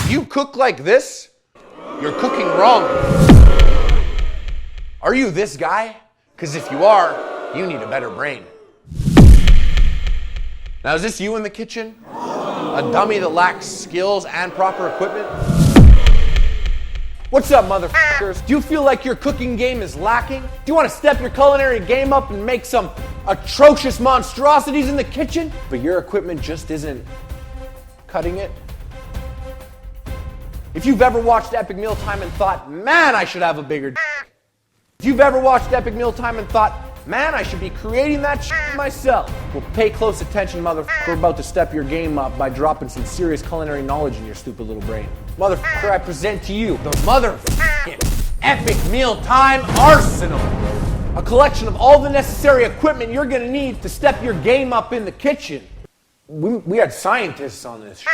If you cook like this, you're cooking wrong. Are you this guy? Because if you are, you need a better brain. Now, is this you in the kitchen? A dummy that lacks skills and proper equipment? What's up, motherfuckers? Do you feel like your cooking game is lacking? Do you want to step your culinary game up and make some atrocious monstrosities in the kitchen, but your equipment just isn't cutting it? If you've ever watched Epic Mealtime and thought, man, I should have a bigger dick. If you've ever watched Epic Mealtime and thought, man, I should be creating that shit myself. Well, pay close attention, motherfucker. We're about to step your game up by dropping some serious culinary knowledge in your stupid little brain. Motherfucker, I present to you the motherfucking Epic Mealtime Arsenal. A collection of all the necessary equipment you're gonna need to step your game up in the kitchen. We had scientists on this shit.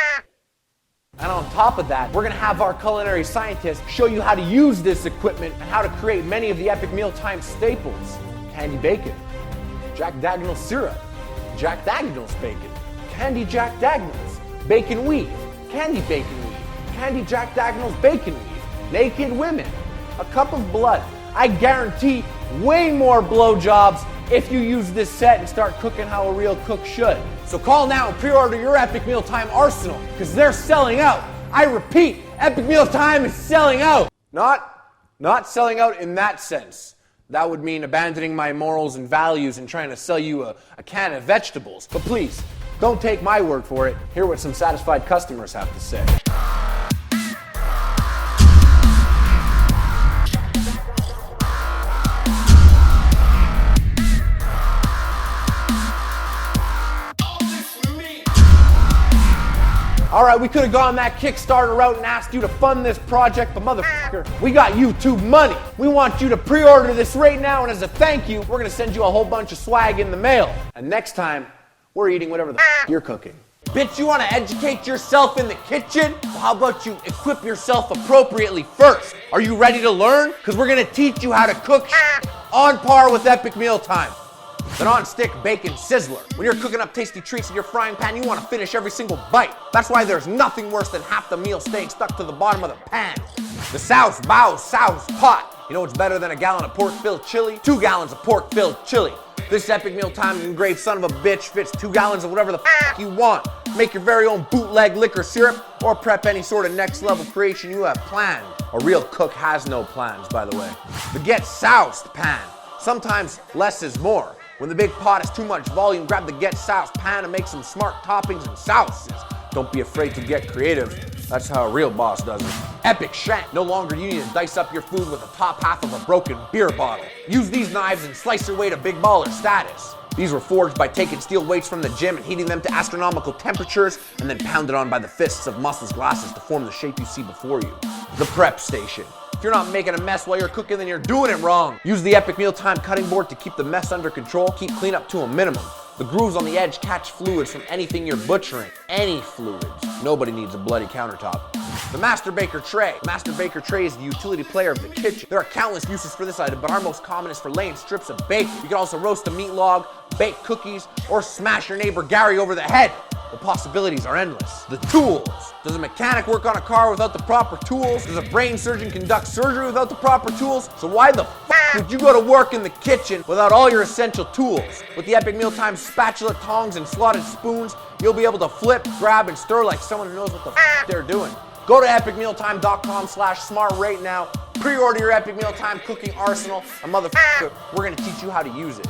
And on top of that, we're gonna have our culinary scientists show you how to use this equipment and how to create many of the Epic Mealtime staples. Candy bacon, Jack Dagnall syrup, Jack Dagnall's bacon, candy Jack Dagnall's, bacon weave, candy bacon weave, candy Jack Dagnall's bacon weave, naked women, a cup of blood. I guarantee way more blowjobs if you use this set and start cooking how a real cook should. So call now and pre-order your Epic Mealtime Arsenal, because they're selling out. I repeat, Epic Mealtime is selling out. Not selling out in that sense. That would mean abandoning my morals and values and trying to sell you a can of vegetables. But please, don't take my word for it. Hear what some satisfied customers have to say. All right, we could have gone that Kickstarter route and asked you to fund this project, but motherfucker, we got YouTube money. We want you to pre-order this right now, and as a thank you, we're gonna send you a whole bunch of swag in the mail. And next time, we're eating whatever the you're cooking. Bitch, you wanna educate yourself in the kitchen? Well, how about you equip yourself appropriately first? Are you ready to learn? Because we're gonna teach you how to cook on par with Epic Mealtime. The non-stick bacon sizzler. When you're cooking up tasty treats in your frying pan, you want to finish every single bite. That's why there's nothing worse than half the meal staying stuck to the bottom of the pan. The Souse Bow Souse Pot. You know what's better than a gallon of pork-filled chili? 2 gallons of pork-filled chili. This Epic Mealtime engraved son of a bitch fits 2 gallons of whatever the f*** you want. Make your very own bootleg liquor syrup or prep any sort of next level creation you have planned. A real cook has no plans, by the way. The Get Soused pan. Sometimes less is more. When the big pot is too much volume, grab the Get Soused pan and make some smart toppings and sauces. Don't be afraid to get creative. That's how a real boss does it. Epic Shank. No longer you need to dice up your food with the top half of a broken beer bottle. Use these knives and slice your way to big baller status. These were forged by taking steel weights from the gym and heating them to astronomical temperatures and then pounded on by the fists of muscles glasses to form the shape you see before you. The Prep Station. If you're not making a mess while you're cooking, then you're doing it wrong. Use the Epic Mealtime cutting board to keep the mess under control. Keep cleanup to a minimum. The grooves on the edge catch fluids from anything you're butchering. Any fluids. Nobody needs a bloody countertop. The Master Baker Tray. The Master Baker Tray is the utility player of the kitchen. There are countless uses for this item, but our most common is for laying strips of bacon. You can also roast a meat log, bake cookies, or smash your neighbor Gary over the head. The possibilities are endless. The tools. Does a mechanic work on a car without the proper tools? Does a brain surgeon conduct surgery without the proper tools? So why the f*** would you go to work in the kitchen without all your essential tools? With the Epic Mealtime spatula, tongs, and slotted spoons, you'll be able to flip, grab, and stir like someone who knows what the f*** they're doing. Go to epicmealtime.com/smart right now. Pre-order your Epic Mealtime Cooking Arsenal. And motherfucker, we're gonna teach you how to use it.